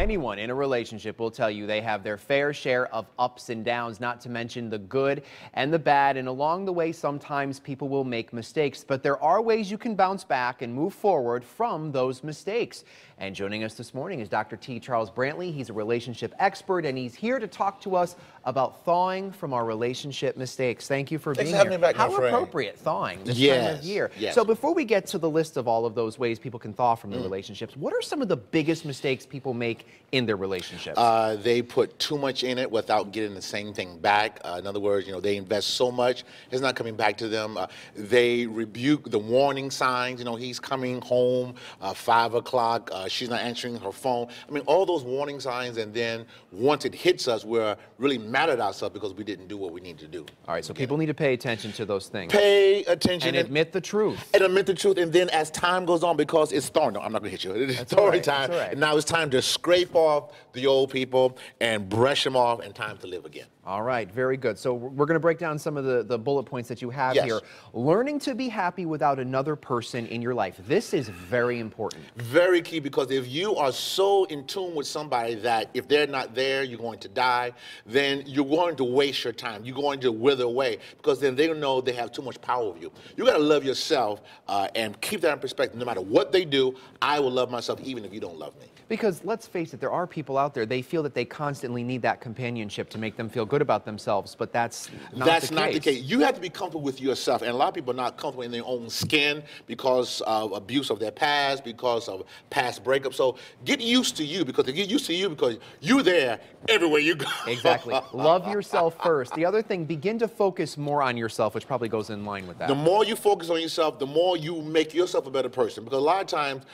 Anyone in a relationship will tell you they have their fair share of ups and downs, not to mention the good and the bad. And along the way, sometimes people will make mistakes, but there are ways you can bounce back and move forward from those mistakes. And joining us this morning is Dr. T. Charles Brantley. He's a relationship expert, and he's here to talk to us about thawing from our relationship mistakes. Thank you for being here. Thanks for having me back, my friend. How appropriate, thawing, this time of year. Yes. So before we get to the list of all of those ways people can thaw from their relationships, what are some of the biggest mistakes people make in their relationships? They put too much in it without getting the same thing back. In other words, they invest so much, it's not coming back to them. They rebuke the warning signs. He's coming home 5 o'clock, she's not answering her phone. I mean, all those warning signs, and then once it hits us, we're really mad at ourselves because we didn't do what we need to do. All right, so people need to pay attention to those things. Pay attention. And admit the truth. And admit the truth, and then as time goes on, because it's thawing. No, I'm not going to hit you. It's thawing time. And now it's time to scrape off the old people and brush them off, and time to live again. All right, very good. So we're going to break down some of the bullet points that you have here. Learning to be happy without another person in your life. This is very important. Very key, because if you are so in tune with somebody that if they're not there, you're going to die, then you're going to waste your time. You're going to wither away, because then they know they have too much power over you. You got to love yourself and keep that in perspective. No matter what they do, I will love myself even if you don't love me. Because let's face it, there are people out there, they feel that they constantly need that companionship to make them feel good about themselves, but that's not the case. You have to be comfortable with yourself, and a lot of people are not comfortable in their own skin because of abuse of their past, because of past breakups. So get used to you, because they get used to you because you're there everywhere you go. Exactly. Love yourself first. The other thing, begin to focus more on yourself, which probably goes in line with that. The more you focus on yourself, the more you make yourself a better person, because a lot of times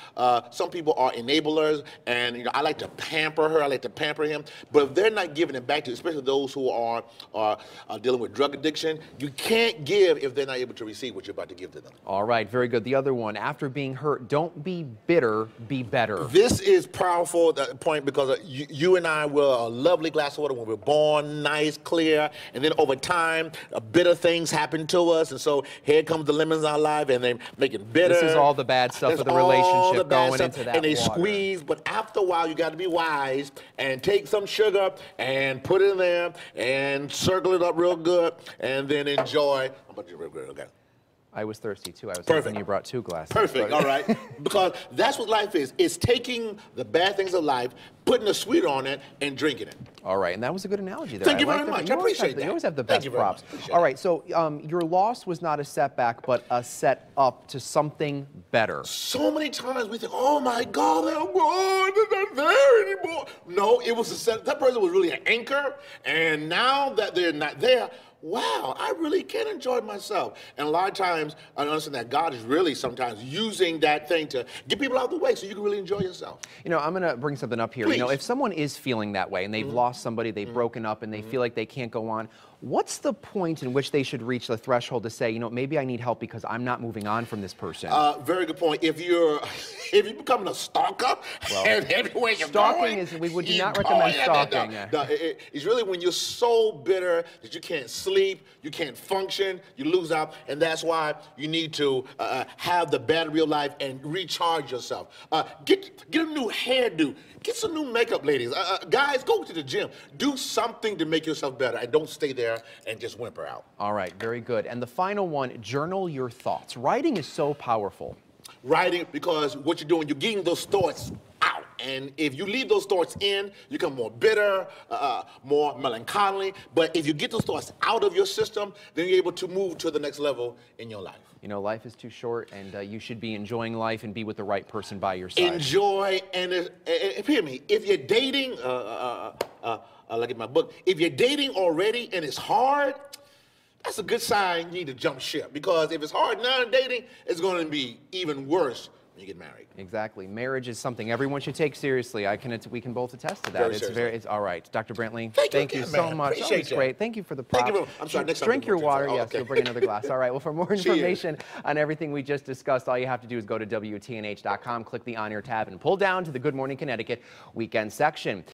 some people are enablers, and I like to pamper her, I like to pamper him, but if they're not giving it back to you, especially those who are dealing with drug addiction, you can't give if they're not able to receive what you're about to give to them. All right, very good. The other one, after being hurt, don't be bitter, be better. This is powerful point, because you and I were a lovely glass of water when we were born, nice, clear, and then over time, bitter things happen to us, and so here comes the lemons in our life, and they make it bitter. This is all the bad stuff of the relationship going into that and they water. Squeeze, but after a while, you got to be wise and take some sugar and put it in there and circle it up real good, and then enjoy. I'm about to do real good, okay? I was thirsty too. I was hoping you brought 2 glasses. Perfect, all right. Because that's what life is. It's taking the bad things of life, putting the sweet on it, and drinking it. All right, and that was a good analogy there. Thank you very much. I appreciate that. You always have the best props. All right, so your loss was not a setback, but a set up to something better. So many times we think, oh my God, they're gone, they're not there anymore. No, it was a set. That person was really an anchor, and now that they're not there, wow, I really can enjoy myself. And a lot of times, I understand that God is really sometimes using that thing to get people out of the way so you can really enjoy yourself. I'm going to bring something up here. Please. If someone is feeling that way and they've lost somebody, they've broken up, and they feel like they can't go on, what's the point in which they should reach the threshold to say, maybe I need help because I'm not moving on from this person? Very good point. If you're becoming a stalker, and everywhere you're going, we would not recommend stalking. No, it's really when you're so bitter that you can't sleep, you can't function, you lose out, and that's why you need to have the battery of life and recharge yourself. Get a new hairdo, get some new makeup, ladies. Guys, go to the gym. Do something to make yourself better, and don't stay there and just whimper out. All right, very good. And the final one, journal your thoughts. Writing is so powerful. Writing, because what you're doing, you're getting those thoughts out. And if you leave those thoughts in, you become more bitter, more melancholy. But if you get those thoughts out of your system, then you're able to move to the next level in your life. Life is too short, and you should be enjoying life and be with the right person by your side. Enjoy, and hear me, if you're dating, look at my book, if you're dating already and it's hard, that's a good sign you need to jump ship, because if it's hard now in dating, it's going to be even worse when you get married. Exactly. Marriage is something everyone should take seriously. We can both attest to that. It's all right. Dr. Brantley, thank you so much. Appreciate Always great. Thank you for the props. Thank you. I'm sorry, next time drink your water. Yes, okay. You'll bring another glass. All right. Well, for more information on everything we just discussed, all you have to do is go to WTNH.com, click the On Air tab, and pull down to the Good Morning Connecticut weekend section.